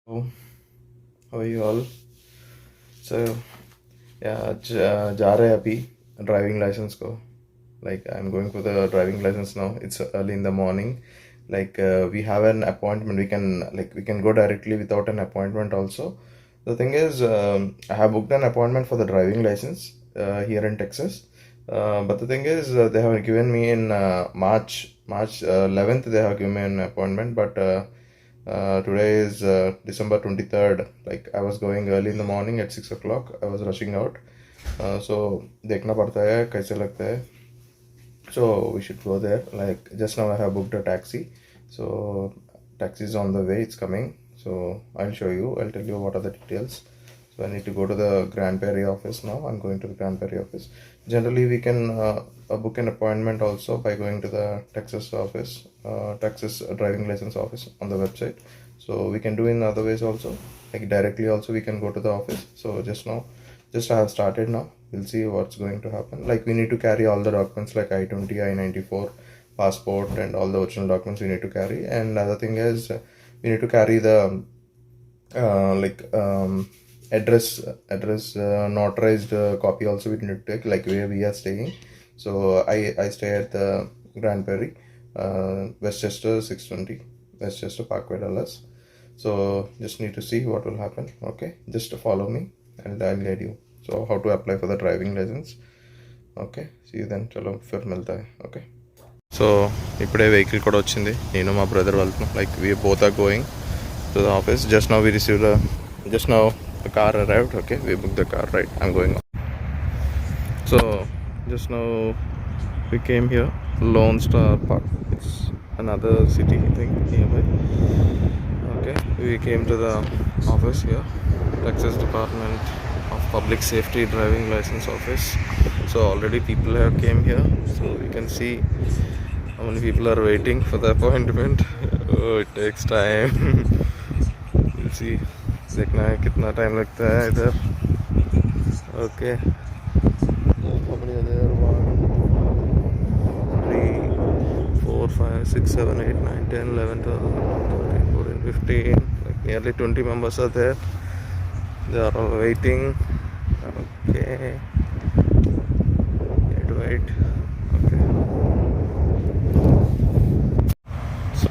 Oh, how are you all? So yeah, जा रहे हैं अभी driving license को. Like I'm going for the driving license now. It's early in the morning. Like we have an appointment. We can go directly without an appointment also. The thing is, I have booked an appointment for the driving license here in Texas. But the thing is, they have given me in March 11th. They have given me an appointment, but today is December 23rd. Like I was going early in the morning at 6 o'clock. I was rushing out. So देखना पड़ता है कैसे लगता है. So we should go there. Like just now I have booked a taxi. So taxi is on the way. It's coming. So I'll show you. I'll tell you what are the details. So I need to go to the Grand Prairie office now. I'm going to the Grand Prairie office. Generally, we can book an appointment also by going to the Texas office, Texas driving license office on the website. So we can do in other ways also. Like directly also we can go to the office. So just I have started now. We'll see what's going to happen. Like we need to carry all the documents like I-20, I-94, passport, and all the original documents we need to carry. And other thing is we need to carry the address notarized copy also we need to take, like where we are staying. So I stay at the Grand Prairie, Westchester 620 Westchester Parkway, Dallas. So just need to see what will happen. Okay, just follow me and I'll guide you. So how to apply for the driving license. Okay, see you then. चलो फिर मिलता है. Okay. So ఇప్పుడే vehicle కూడా వచ్చింది. నేను మా brother వెళ్తున్నాం. Like we both are going to the office. Just now the car arrived. Okay, we booked the car, right? I'm going on. So just now we came here, Lone Star Park. It's another city thing nearby. Okay, we came to the office here, Texas Department of Public Safety Driving License Office. So already people have came here, so we can see how many people are waiting for the appointment. Oh, it takes time. We'll see. देखना है कितना time लगता है इधर. Okay, how many are there? 1, 3, 4, 5, 6, 7, 8, 9, 10, 11, 12, 13, 14, 15. Like nearly 20 members are there. They are all waiting. Okay, need to wait. Okay, so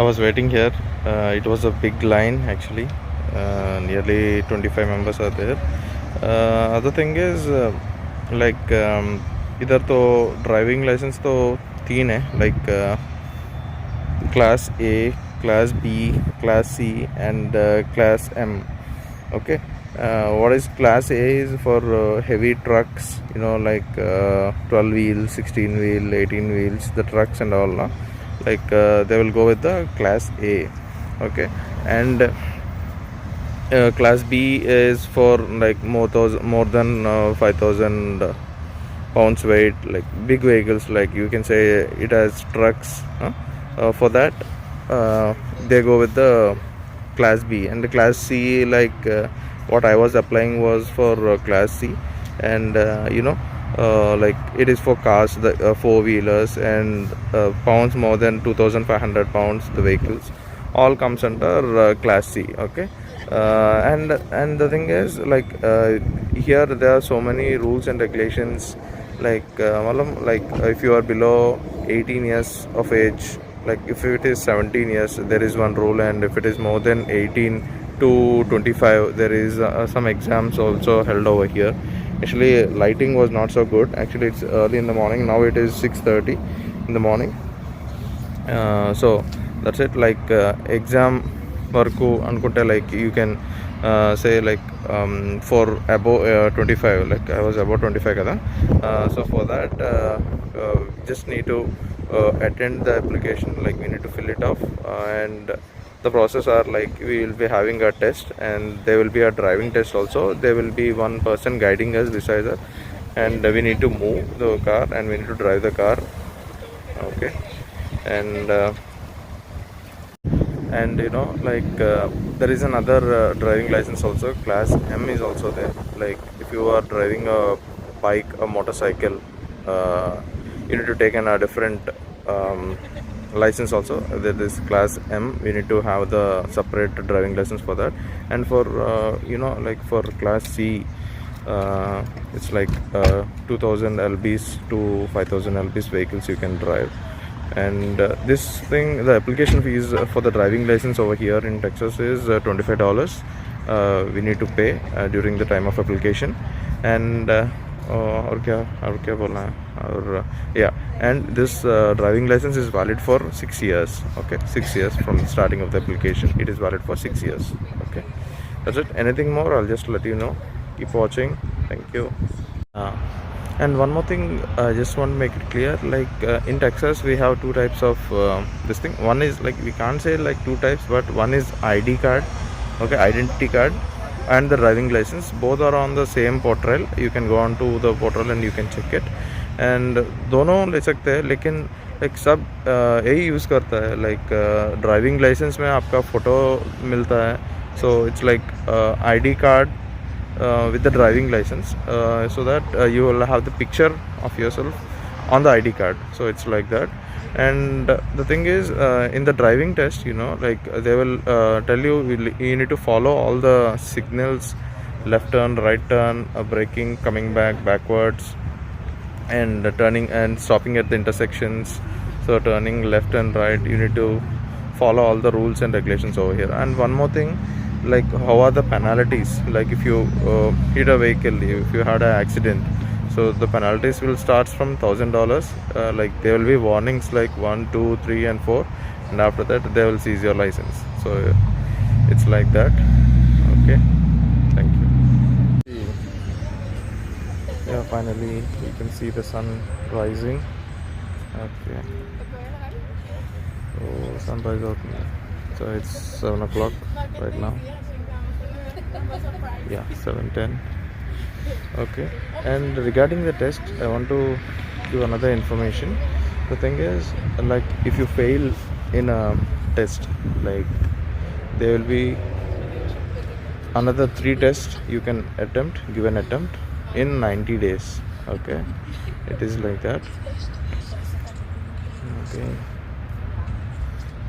I was waiting here. It was a big line actually. Nearly 25 members are there. Other thing is इधर तो driving licence तो 3 है. Like class A, class B, class C, and class M. Okay, what is class A is for heavy trucks, like 12 wheels, 16 wheel, 18 wheels, the trucks and all, no? Like they will go with the class A. Okay, and class B is for like more than 5,000 pounds weight, like big vehicles, like you can say it has trucks, for that they go with the class B. And the class C, like what I was applying was for class C. And like it is for cars, the four-wheelers, and pounds more than 2,500 pounds, the vehicles all comes under class C. Okay, and the thing is, like here there are so many rules and regulations. Like if you are below 18 years of age, like if it is 17 years, there is one rule, and if it is more than 18 to 25, there is some exams also held over here. Actually lighting was not so good. Actually it's early in the morning. Now it is 6:30 in the morning. So that's it. Like exam varku anukunte, like you can say like for above 25, like I was above 25 kada. So for that just need to attend the application. Like we need to fill it off, and the process are like we will be having a test, and there will be a driving test also. There will be one person guiding us beside us, and we need to move the car and we need to drive the car. Okay, and like there is another driving license also, class M is also there. Like if you are driving a bike, a motorcycle, you need to take a different license also. There is class M, we need to have the separate driving license for that. And for like for class C, it's like 2000 lbs to 5000 lbs vehicles you can drive. And this thing, the application fees for the driving license over here in Texas is $25. We need to pay during the time of application. And और क्या बोलना है और yeah, and this driving license is valid for 6 years. Okay, 6 years from the starting of the application. It is valid for 6 years. Okay, that's it. Anything more, I'll just let you know. Keep watching. Thank you. And one more thing, I just want to make it clear, like in Texas we have two types of this thing. One is like, we can't say like two types, but one is ID card, okay, identity card, and the driving license. Both are on the same portal. You can go on to the portal and you can check it. And दोनों ले सकते हैं, लेकिन like सब यही use करता है. Like driving licence में आपका फ़ोटो मिलता है, so it's like ID card with the driving license, so that you will have the picture of yourself on the ID card. So it's like that. And the thing is, in the driving test, like they will tell you need to follow all the signals: left turn, right turn, braking, coming backwards, and turning and stopping at the intersections. So turning left and right, you need to follow all the rules and regulations over here. And one more thing, like how are the penalties, like if you hit a vehicle, if you had an accident, so the penalties will start from $1,000. Like there will be warnings like 1, 2, 3 and 4, and after that they will seize your license. So it's like that. Okay, thank you. Yeah, finally you can see the sun rising. Okay, so sunrise out now. So it's 7 o'clock right now. Yeah, 7:10. Okay, and regarding the test, I want to give another information. The thing is, like if you fail in a test, like there will be another 3 tests you can give an attempt in 90 days. Okay, it is like that. Okay,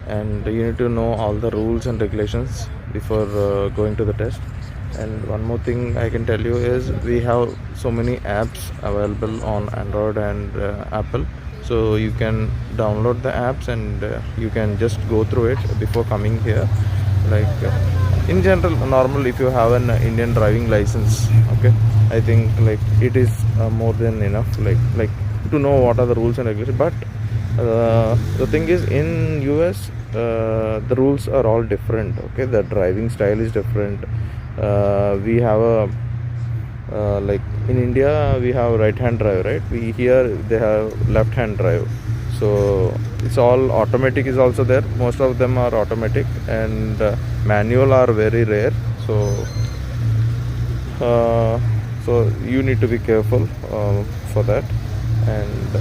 and you need to know all the rules and regulations before going to the test. And one more thing I can tell you is, we have so many apps available on Android and Apple, so you can download the apps and you can just go through it before coming here. Like in general, normal, if you have an Indian driving license, okay, I think like it is more than enough, like to know what are the rules and regulations. But the thing is, in US the rules are all different. Okay, the driving style is different. We have a like in India we have right hand drive, right? Here they have left hand drive. So it's all automatic is also there. Most of them are automatic, and manual are very rare. So you need to be careful for that. And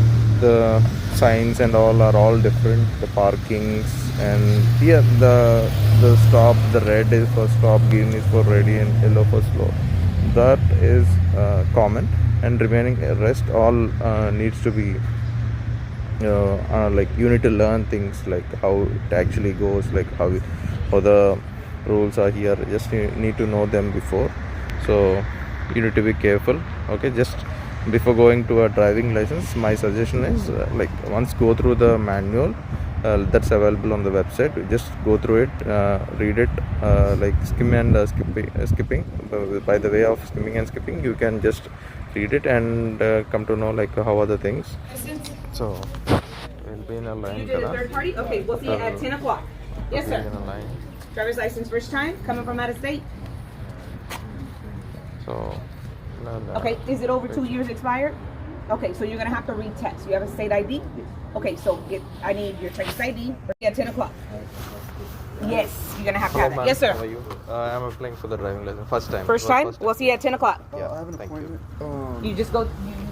the signs and all are all different, the parkings. And here the stop, the red is for stop, green is for ready, and yellow for slow. That is common, and remaining rest all needs to be like you need to learn things like how it actually goes, like how the rules are here. Just you need to know them before. So you need to be careful. Okay, just before going to a driving license, my suggestion is like once go through the manual that's available on the website. Just go through it, read it, like skim and skipping. By the way of skimming and skipping, you can just read it and come to know like how are the things. So we'll be in a line. You did a third party? Okay, we'll see you at 10 o'clock. Yes, sir. In a line. Driver's license first time, coming from out of state? So Okay, is it over 2 years expired? Okay, so you're gonna have to retest. You have a state ID? Okay, so I need your Texas ID at 10 o'clock. Yes, you're gonna have to have it. Yes, sir. How are you? I'm applying for the driving license. First time. First time? We'll see you at 10 o'clock. Yeah, I have an thank appointment. You just go,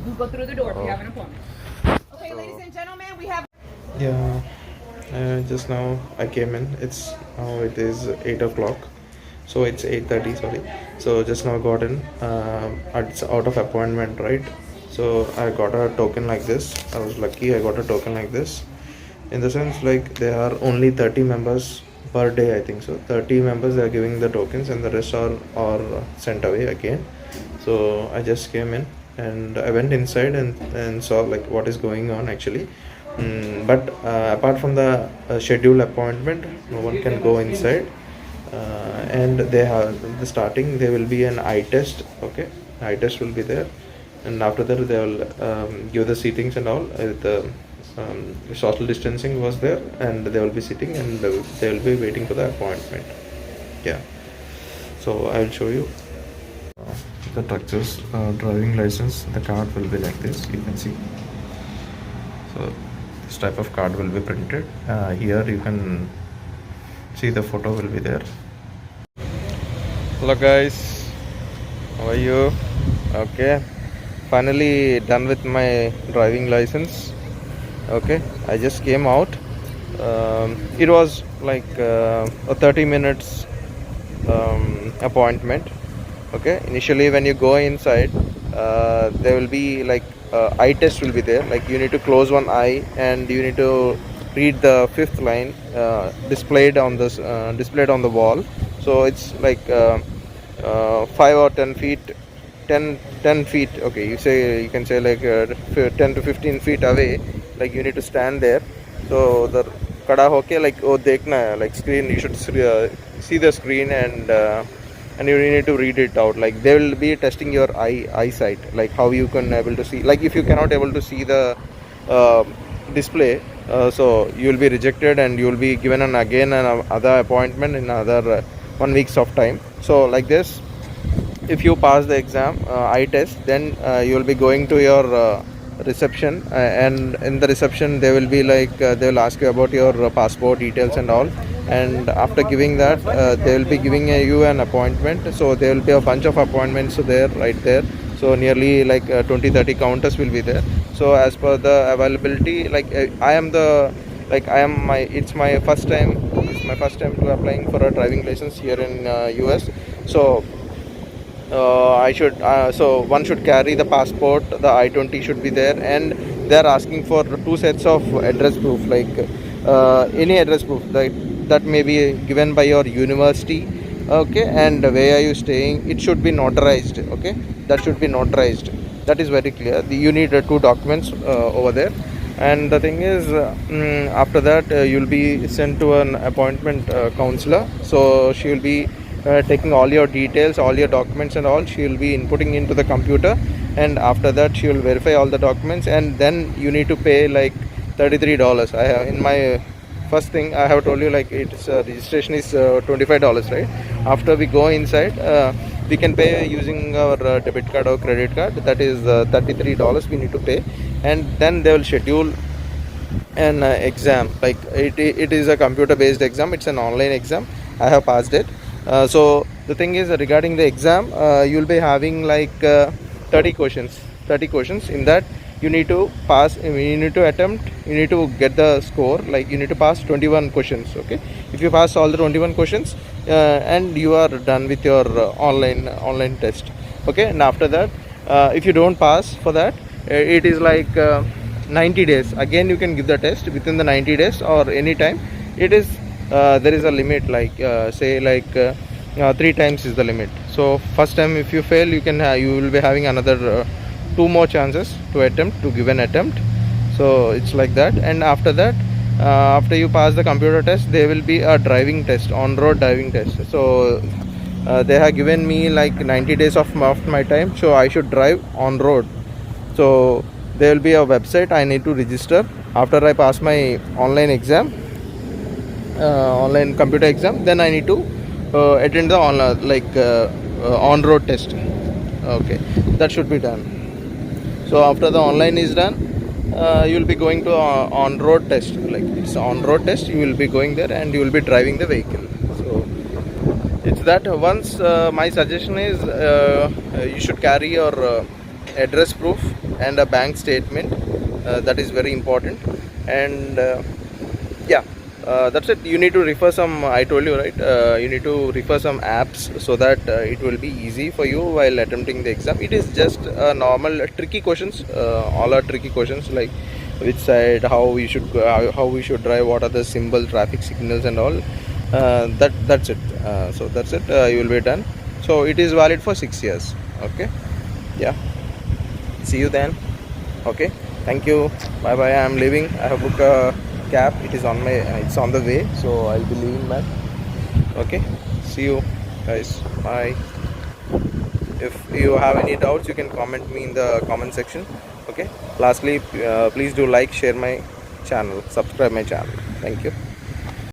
you go through the door if you have an appointment. Okay, ladies and gentlemen, we have. Yeah, just now I came in. It is 8 o'clock. So it's 8:30, sorry. So just now got in. It's out of appointment, right? So I got a token like this. I was lucky I got a token like this. in the sense like there are only 30 members per day, I think so. 30 members they are giving the tokens, and the rest are sent away again. So I just came in and I went inside and saw like what is going on actually. But apart from the scheduled appointment, no one can go inside. And they have the starting there will be an eye test. Okay, eye test will be there, and after that they will give the seatings and all. The social distancing was there, and they will be sitting and they will be waiting for the appointment. Yeah, so I will show you the structures. Driving license, the card will be like this, you can see. So this type of card will be printed. Here you can see the photo will be there. Hello guys, how are you? Okay, finally done with my driving license. Okay, I just came out. It was like a 30 minutes appointment. Okay, initially when you go inside, there will be like eye test will be there. Like you need to close one eye and you need to read the fifth line displayed on the wall. So it's like 5 or 10 feet, 10 feet. Okay, you can say like 10 to 15 feet away. Like you need to stand there. So the kada hoke like oh dekhna hai, like screen. You should see the screen and you need to read it out. Like they will be testing your eyesight, like how you can able to see. Like if you cannot able to see the display, so you will be rejected and you will be given again another appointment in another 1 weeks of time. So like this, if you pass the exam eye test, then you will be going to your reception, and in the reception they will be like they will ask you about your passport details and all, and after giving that they will be giving you an appointment. So there will be a bunch of appointments there, right there. So nearly like 20-30 counters will be there. So as per the availability, like it's my first time to applying for a driving license here in US. So so one should carry the passport, the I-20 should be there, and they are asking for 2 sets of address proof, like any address proof that may be given by your university. Okay, and where are you staying, it should be notarized. Okay, that should be notarized. That is very clear. You need 2 documents over there. And the thing is, after that you'll be sent to an appointment counselor. So she will be taking all your details, all your documents and all. She will be inputting into the computer, and after that she will verify all the documents, and then you need to pay like $33. I have in my first thing I have told you, like it's registration is $25, right? After we go inside, we can pay using our debit card or credit card. That is $33 we need to pay, and then they will schedule an exam. Like it is a computer based exam. It's an online exam. I have passed it. So the thing is, regarding the exam, you'll be having like 30 questions. In that you need to pass, you need to attempt, you need to get the score. Like you need to pass 21 questions. Okay, if you pass all the 21 questions, and you are done with your online test. Okay, and after that, if you don't pass for that, it is like 90 days. Again, you can give the test within the 90 days or any time. It is there is a limit, like say like 3 times is the limit. So first time if you fail, you will be having another 2 more chances to give an attempt. So it's like that. And after that, after you pass the computer test, there will be a driving test, on-road driving test. So they have given me like 90 days of my time, so I should drive on road. So there will be a website I need to register after I pass my online exam, online computer exam. Then I need to attend the on-road test. Okay, that should be done. So after the online is done, you will be going to on-road test. Like it's on-road test, you will be going there and you will be driving the vehicle. So it's that. Once my suggestion is you should carry your address proof and a bank statement. That is very important. And yeah, that's it. You need to refer some, I told you, right? You need to refer some apps so that it will be easy for you while attempting the exam. It is just normal tricky questions. All are tricky questions. Like which side, how we should go, how we should drive, what are the symbol, traffic signals and all. That's it. So that's it. You will be done. So it is valid for 6 years. Okay. Yeah. See you then. Okay. Thank you. Bye bye. I'm leaving. I have booked a cab. It is on my. It's on the way. So I'll be leaving back. Okay. See you guys. Bye. If you have any doubts, you can comment me in the comment section. Okay. Lastly, please do like, share my channel, subscribe my channel. Thank you.